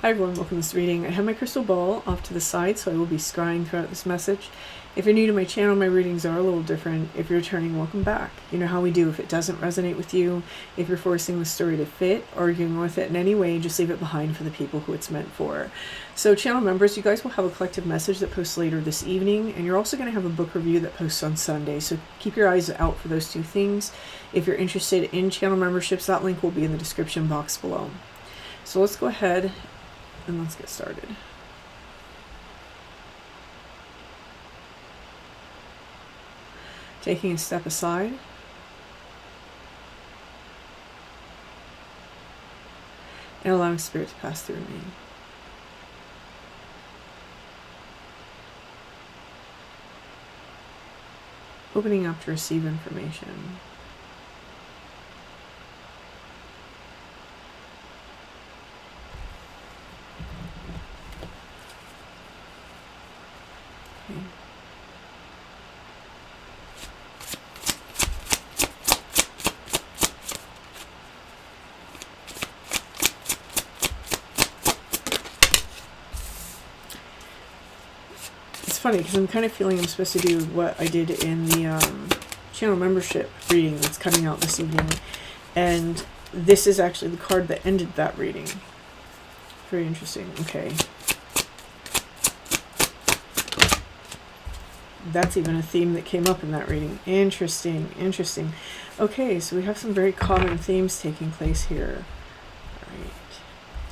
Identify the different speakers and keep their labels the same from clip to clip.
Speaker 1: Hi everyone, welcome to this reading. I have my crystal ball off to the side, so I will be scrying throughout this message. If you're new to my channel, my readings are a little different. If you're returning, welcome back. You know how we do. If it doesn't resonate with you, if you're forcing the story to fit, arguing with it in any way, just leave it behind for the people who it's meant for. So channel members, you guys will have a collective message that posts later this evening, and you're also going to have a book review that posts on Sunday. So keep your eyes out for those two things. If you're interested in channel memberships, that link will be in the description box below. So let's go ahead and let's get started. Taking a step aside. And allowing spirit to pass through me. Opening up to receive information. It's funny because I'm kind of feeling I'm supposed to do what I did in the channel membership reading that's coming out this evening, and this is actually the card that ended that reading. Very interesting. Okay. That's even a theme that came up in that reading. Interesting, interesting. Okay, so we have some very common themes taking place here. All right.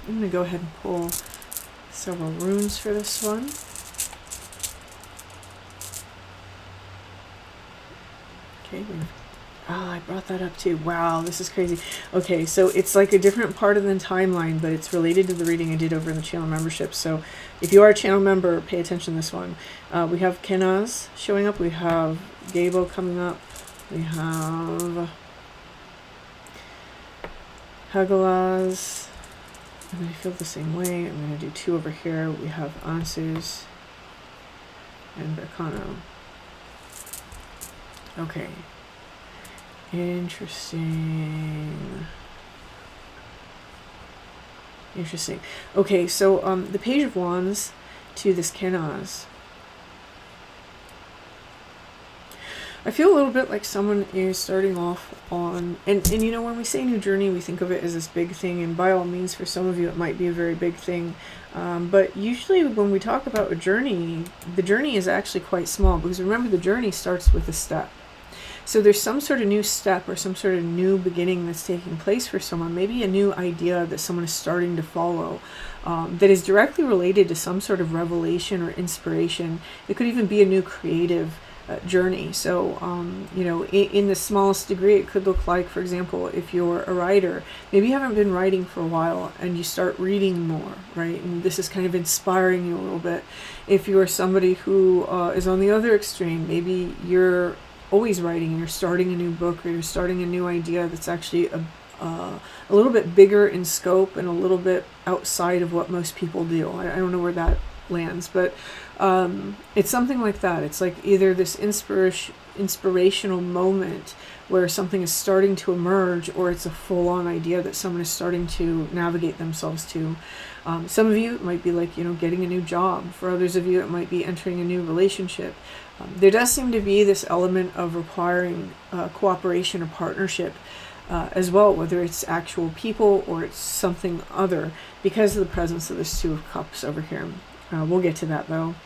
Speaker 1: I'm going to go ahead and pull several runes for this one. Okay. I brought that up too. Wow, this is crazy. Okay, so it's like a different part of the timeline, but it's related to the reading I did over in the channel membership. So if you are a channel member, pay attention to this one. We have Kenaz showing up. We have Gabo coming up. We have Hagalaz. I'm going to feel the same way. I'm going to do two over here. We have Ansus and Berkano. Okay. Interesting. Interesting. Okay, so the Page of Wands to this Kenaz. I feel a little bit like someone is starting off on, and you know, when we say new journey, we think of it as this big thing, and by all means, for some of you, it might be a very big thing. But usually when we talk about a journey, the journey is actually quite small, because remember, the journey starts with a step. So there's some sort of new step or some sort of new beginning that's taking place for someone, maybe a new idea that someone is starting to follow, that is directly related to some sort of revelation or inspiration. It could even be a new creative journey. So, you know, in the smallest degree, it could look like, for example, if you're a writer, maybe you haven't been writing for a while and you start reading more, right? And this is kind of inspiring you a little bit. If you're somebody who is on the other extreme, maybe you're always writing and you're starting a new book, or you're starting a new idea that's actually a little bit bigger in scope and a little bit outside of what most people do. I don't know where that lands, but it's something like that. It's like either this inspirational moment where something is starting to emerge, or it's a full-on idea that someone is starting to navigate themselves to. Some of you, it might be like, you know, getting a new job. For others of you, it might be entering a new relationship. There does seem to be this element of requiring cooperation or partnership as well, whether it's actual people or it's something other, because of the presence of this Two of Cups over here. We'll get to that though.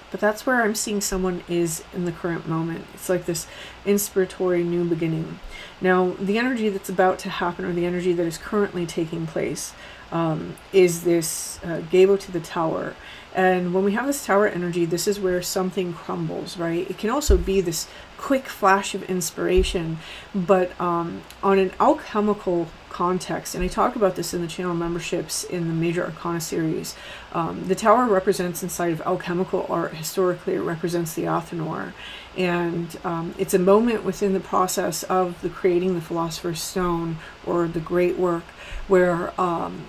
Speaker 1: But that's where I'm seeing someone is in the current moment. It's like this inspiratory new beginning. Now, the energy that's about to happen, or the energy that is currently taking place, is this Gabo to the Tower. And when we have this Tower energy, this is where something crumbles, right? It can also be this quick flash of inspiration, but on an alchemical context, and I talk about this in the channel memberships in the Major Arcana Series. The Tower represents, inside of alchemical art, historically it represents the Athanor, and it's a moment within the process of the creating the Philosopher's Stone, or the great work, where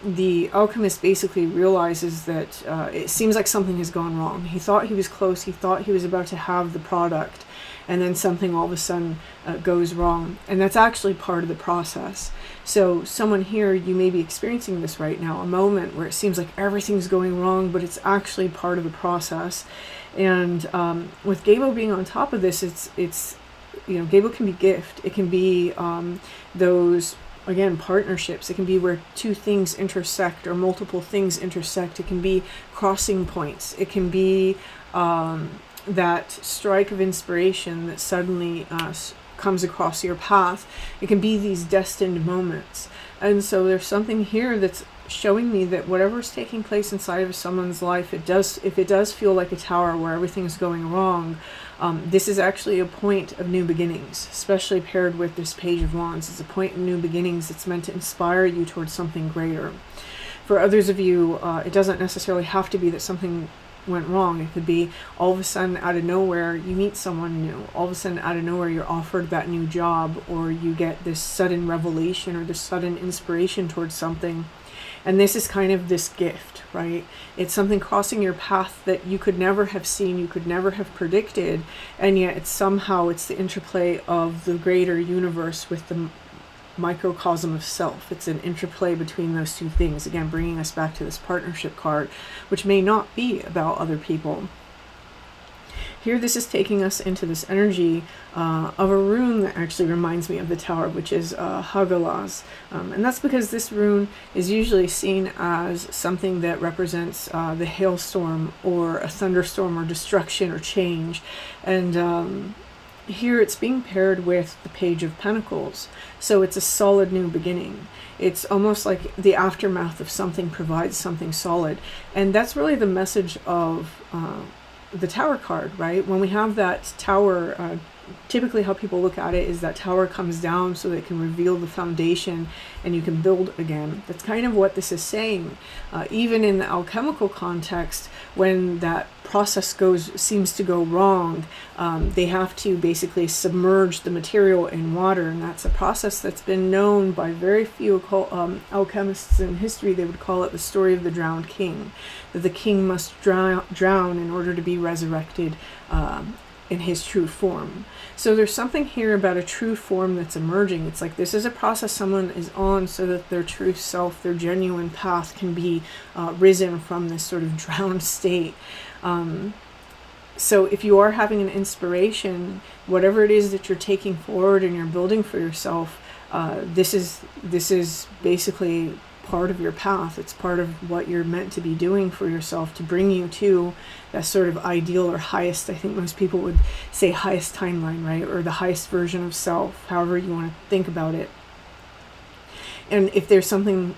Speaker 1: the alchemist basically realizes that it seems like something has gone wrong. He thought he was close, he thought he was about to have the product, and then something all of a sudden goes wrong. And that's actually part of the process. So someone here, you may be experiencing this right now, a moment where it seems like everything's going wrong, but it's actually part of the process. And with Gabo being on top of this, it's you know, Gabo can be gift. It can be those, again, partnerships. It can be where two things intersect or multiple things intersect. It can be crossing points. It can be that strike of inspiration that suddenly comes across your path. It can be these destined moments. And so there's something here that's showing me that whatever's taking place inside of someone's life, if it does feel like a tower where everything's going wrong, this is actually a point of new beginnings, especially paired with this Page of Wands. It's a point of new beginnings. It's meant to inspire you towards something greater. For others of you, it doesn't necessarily have to be that something went wrong. It could be all of a sudden out of nowhere you meet someone new. All of a sudden out of nowhere you're offered that new job, or you get this sudden revelation or this sudden inspiration towards something. And this is kind of this gift, right? It's something crossing your path that you could never have seen, you could never have predicted, and yet it's the interplay of the greater universe with the microcosm of self. It's an interplay between those two things. Again, bringing us back to this partnership card, which may not be about other people. Here, this is taking us into this energy of a rune that actually reminds me of the tower, which is Hagalaz. And that's because this rune is usually seen as something that represents the hailstorm or a thunderstorm or destruction or change. And here it's being paired with the Page of Pentacles. So it's a solid new beginning. It's almost like the aftermath of something provides something solid. And that's really the message of the Tower card, right? When we have that tower, typically how people look at it is that tower comes down so that it can reveal the foundation and you can build again. That's kind of what this is saying. Even in the alchemical context, when that process seems to go wrong, they have to basically submerge the material in water, and that's a process that's been known by very few alchemists in history. They would call it the story of the drowned king, that the king must drown in order to be resurrected in his true form. So there's something here about a true form that's emerging. It's like this is a process someone is on so that their true self, their genuine path can be risen from this sort of drowned state. So if you are having an inspiration, whatever it is that you're taking forward and you're building for yourself, this is basically part of your path. It's part of what you're meant to be doing for yourself to bring you to that sort of ideal or highest, I think most people would say highest timeline, right? Or the highest version of self, however you want to think about it. And if there's something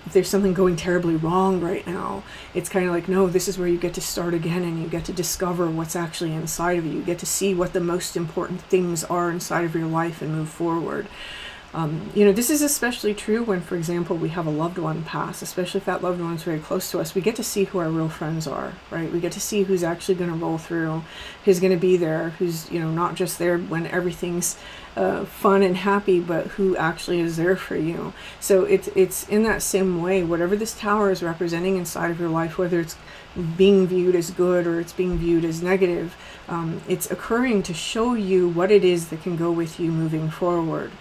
Speaker 1: going terribly wrong right now, it's kind of like, no, this is where you get to start again and you get to discover what's actually inside of you. You get to see what the most important things are inside of your life and move forward. This is especially true when, for example, we have a loved one pass, especially if that loved one is very close to us. We get to see who our real friends are, right? We get to see who's actually going to roll through, who's going to be there, who's, not just there when everything's fun and happy, but who actually is there for you. So it's in that same way, whatever this tower is representing inside of your life, whether it's being viewed as good or it's being viewed as negative, it's occurring to show you what it is that can go with you moving forward.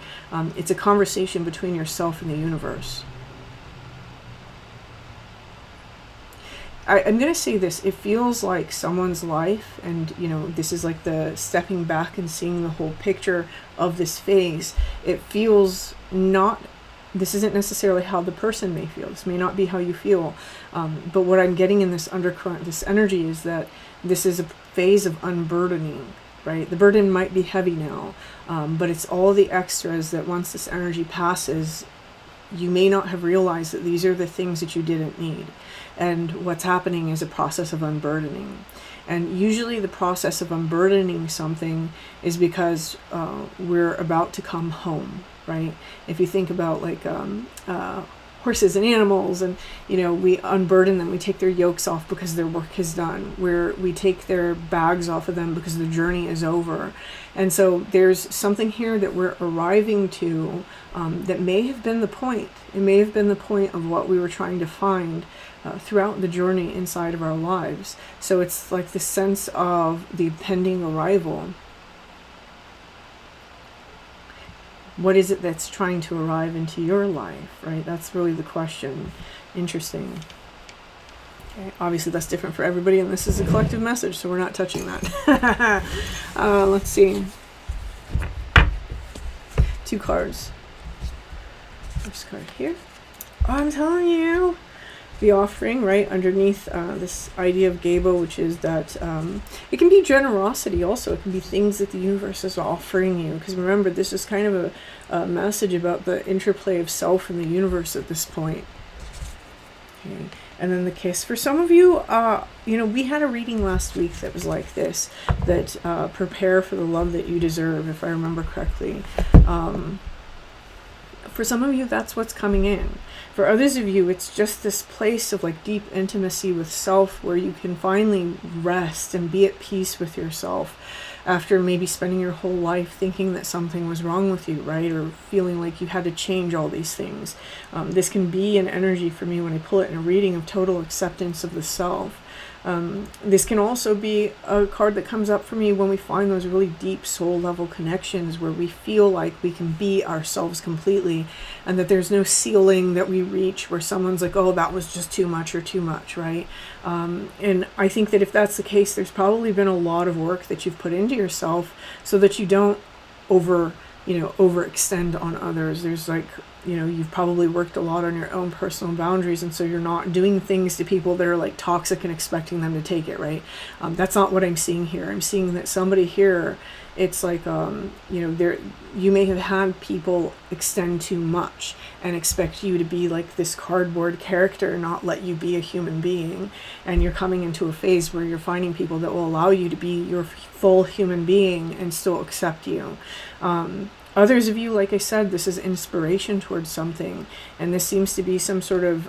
Speaker 1: It's a conversation between yourself and the universe. I'm going to say this, it feels like someone's life, and this is like the stepping back and seeing the whole picture of this phase. It feels this isn't necessarily how the person may feel. This may not be how you feel. But what I'm getting in this undercurrent, this energy, is that this is a phase of unburdening, right? The burden might be heavy now, but it's all the extras that once this energy passes, you may not have realized that these are the things that you didn't need. And what's happening is a process of unburdening. And usually the process of unburdening something is because we're about to come home, right? If you think about like horses and animals, and we unburden them, we take their yokes off because their work is done, where we take their bags off of them because the journey is over. And so there's something here that we're arriving to that may have been the point. It may have been the point of what we were trying to find throughout the journey inside of our lives. So it's like the sense of the impending arrival. what is it that's trying to arrive into your life, right? That's really the question. Interesting. Okay, obviously that's different for everybody, and this is a collective message, so we're not touching that. Let's see. 2 cards. First card here. Oh, I'm telling you. The offering, right, underneath this idea of Gabo, which is that it can be generosity also. It can be things that the universe is offering you. Because remember, this is kind of a message about the interplay of self and the universe at this point. Okay. And then the kiss. For some of you, we had a reading last week that was like this, that prepare for the love that you deserve, if I remember correctly. For some of you, that's what's coming in. For others of you, it's just this place of like deep intimacy with self where you can finally rest and be at peace with yourself after maybe spending your whole life thinking that something was wrong with you, right? Or feeling like you had to change all these things. This can be an energy for me when I pull it in a reading of total acceptance of the self. This can also be a card that comes up for me when we find those really deep soul level connections where we feel like we can be ourselves completely and that there's no ceiling that we reach where someone's like, oh, that was just too much, right? And I think that if that's the case, there's probably been a lot of work that you've put into yourself so that you don't overextend on others. There's like, you've probably worked a lot on your own personal boundaries, and so you're not doing things to people that are like toxic and expecting them to take it, right? That's not what I'm seeing here. I'm seeing that somebody here, it's like, you may have had people extend too much and expect you to be like this cardboard character, not let you be a human being. And you're coming into a phase where you're finding people that will allow you to be your full human being and still accept you. Others of you, like I said, this is inspiration towards something, and this seems to be some sort of,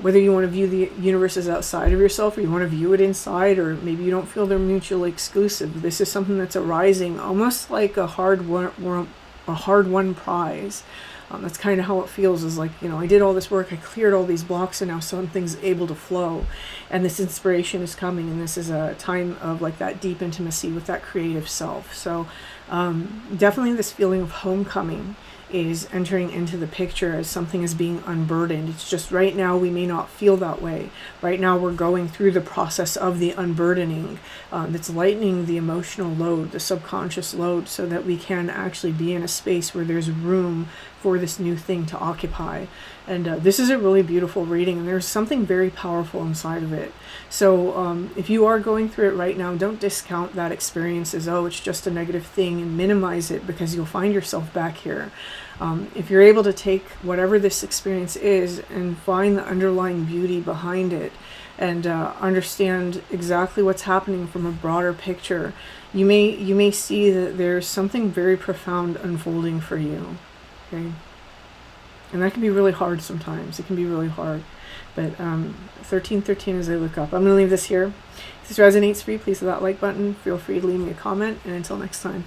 Speaker 1: whether you want to view the universe as outside of yourself or you want to view it inside, or maybe you don't feel they're mutually exclusive. This is something that's arising almost like a hard-won prize. That's kind of how it feels, is like, I did all this work, I cleared all these blocks, and now something's able to flow, and this inspiration is coming, and this is a time of like that deep intimacy with that creative self. So definitely this feeling of homecoming is entering into the picture as something is being unburdened. It's just right now we may not feel that way. Right now we're going through the process of the unburdening that's lightening the emotional load, the subconscious load, so that we can actually be in a space where there's room for this new thing to occupy. And this is a really beautiful reading, and there's something very powerful inside of it. So if you are going through it right now, don't discount that experience as, oh, it's just a negative thing, and minimize it, because you'll find yourself back here. If you're able to take whatever this experience is and find the underlying beauty behind it, and understand exactly what's happening from a broader picture, you may see that there's something very profound unfolding for you. Okay, and that can be really hard sometimes. It can be really hard. But 1313 as I look up. I'm going to leave this here. If this resonates for you, please hit that like button. Feel free to leave me a comment. And until next time.